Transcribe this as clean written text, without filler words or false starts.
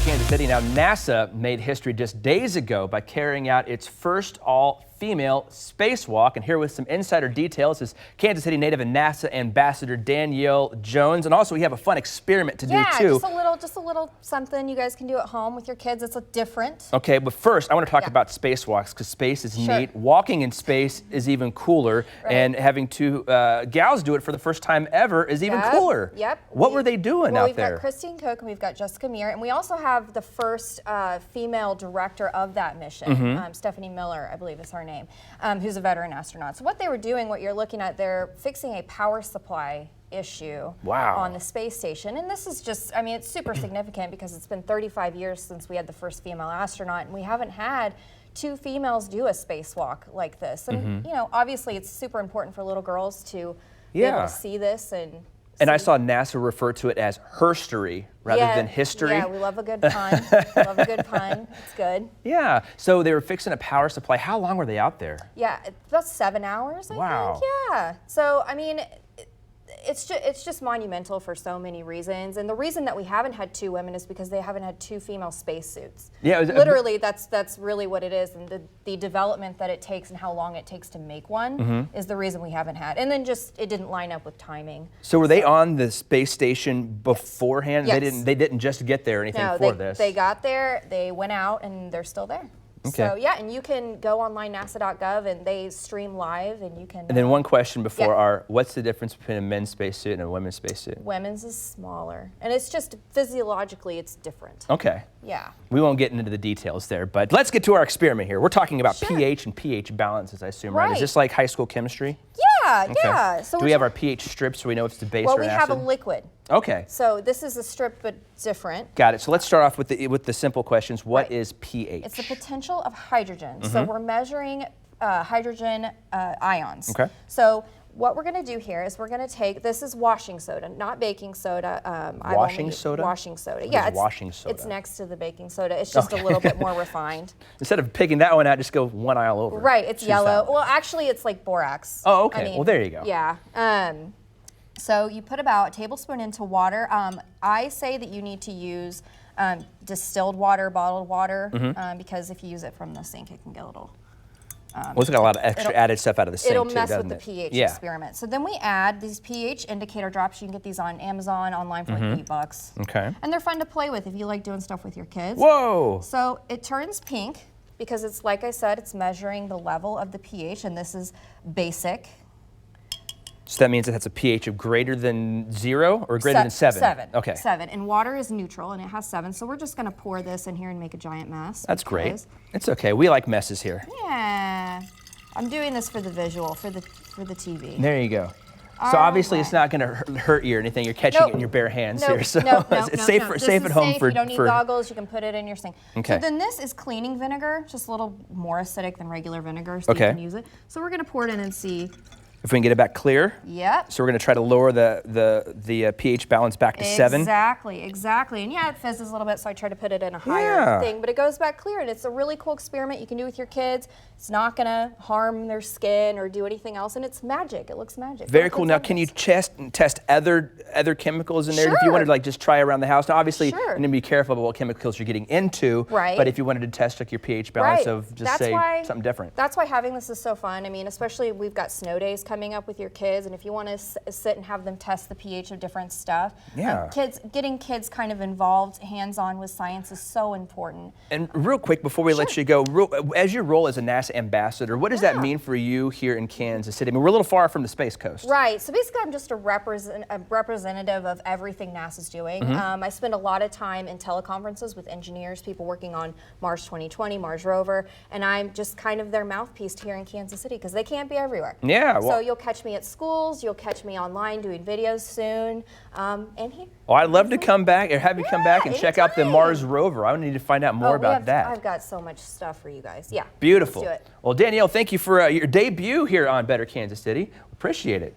Kansas City. Now, NASA made history just days ago by carrying out its first all-female spacewalk. And here with some insider details is Kansas City native and NASA ambassador Danielle Jones. And also we have a fun experiment to do too. Just a little something you guys can do at home with your kids. It's different. Okay, but first I want to talk about spacewalks because space is neat. Walking in space is even cooler, and having two gals do it for the first time ever is even cooler. What were they doing out there? We've got Christine Cook and we've got Jessica Meir, and we also have the first female director of that mission, Stephanie Miller, I believe is her name, who's a veteran astronaut. So what they were doing, what you're looking at, they're fixing a power supply issue on the space station. And this is just, I mean, it's super significant because it's been 35 years since we had the first female astronaut, and we haven't had two females do a spacewalk like this. And you know, obviously it's super important for little girls to be able to see this. And I saw NASA refer to it as herstory rather than history. Yeah, we love a good pun. We love a good pun. It's good. Yeah. So they were fixing a power supply. How long were they out there? Yeah, about 7 hours, I think. Yeah. So, I mean, it's just monumental for so many reasons, and the reason that we haven't had two women is because they haven't had two female spacesuits. Yeah, literally, that's really what it is, and the development that it takes and how long it takes to make one is the reason we haven't had. And then just it didn't line up with timing. So were they on the space station beforehand? Yes. They didn't just get there or anything for this. They got there, they went out, and they're still there. Okay. So yeah, and you can go online, nasa.gov, and they stream live, and you can. And then one question before what's the difference between a men's spacesuit and a women's spacesuit? Women's is smaller, and it's just physiologically it's different. Okay. Yeah. We won't get into the details there, but let's get to our experiment here. We're talking about pH and pH balances, I assume, right? Is this like high school chemistry? Yeah, yeah. So do we have our pH strip so we know if it's the base or an acid? Well, we have a liquid. Okay. So this is a strip, but different. Got it. So let's start off with the simple questions. What is pH? It's the potential of hydrogen. So we're measuring hydrogen ions. Okay. So what we're going to do here is we're going to take, this is washing soda, not baking soda. Washing soda? Washing soda. Yeah, it's washing soda. It's next to the baking soda. It's just a little bit more refined. Instead of picking that one out, just go one aisle over. Right. It's yellow. Well, actually, it's like borax. Oh, okay. Well, there you go. Yeah. So you put about a tablespoon into water. I say that you need to use distilled water, bottled water, because if you use it from the sink, it can get a little. Well, it's got a lot of extra added stuff out of the sink, it'll mess with the pH experiment. So then we add these pH indicator drops. You can get these on Amazon online for like $8. Okay. And they're fun to play with if you like doing stuff with your kids. Whoa! So it turns pink because it's, like I said, it's measuring the level of the pH, and this is basic. So that means it has a pH of greater than 0 or greater than 7? 7. Okay. 7. And water is neutral, and it has 7. So we're just going to pour this in here and make a giant mess. That's great. It's okay. We like messes here. Yeah. I'm doing this for the visual, for the TV. There you go. So obviously it's not going to hurt you or anything. You're catching it in your bare hands here. So it's safe at home for. You don't need goggles. You can put it in your sink. Okay. So then this is cleaning vinegar, just a little more acidic than regular vinegar, so you can use it. So we're going to pour it in and see if we can get it back clear. Yep. So we're going to try to lower the pH balance back to 7. Exactly. And yeah, it fizzes a little bit, so I try to put it in a higher thing, but it goes back clear, and it's a really cool experiment you can do with your kids. It's not going to harm their skin or do anything else, and it's magic. It looks magic. Very cool. Now, can you test other chemicals in there if you wanted to like just try around the house? Now, obviously, you need to be careful about what chemicals you're getting into. Right. But if you wanted to test like your pH balance of just something different. That's why having this is so fun. I mean, especially we've got snow days coming up with your kids, and if you want to sit and have them test the pH of different stuff, getting kids kind of involved, hands-on with science is so important. And real quick before we let you go, as your role as a NASA ambassador, what does that mean for you here in Kansas City? I mean, we're a little far from the Space Coast. Right. So basically, I'm just a representative of everything NASA's doing. I spend a lot of time in teleconferences with engineers, people working on Mars 2020, Mars rover, and I'm just kind of their mouthpiece here in Kansas City because they can't be everywhere. Yeah. So you'll catch me at schools, you'll catch me online doing videos soon, and here. Well, I'd love to come back or have you come back and check out the Mars rover. I need to find out more about that. I've got so much stuff for you guys. Yeah. Beautiful. Let's do it. Well, Danielle, thank you for your debut here on Better Kansas City. Appreciate it.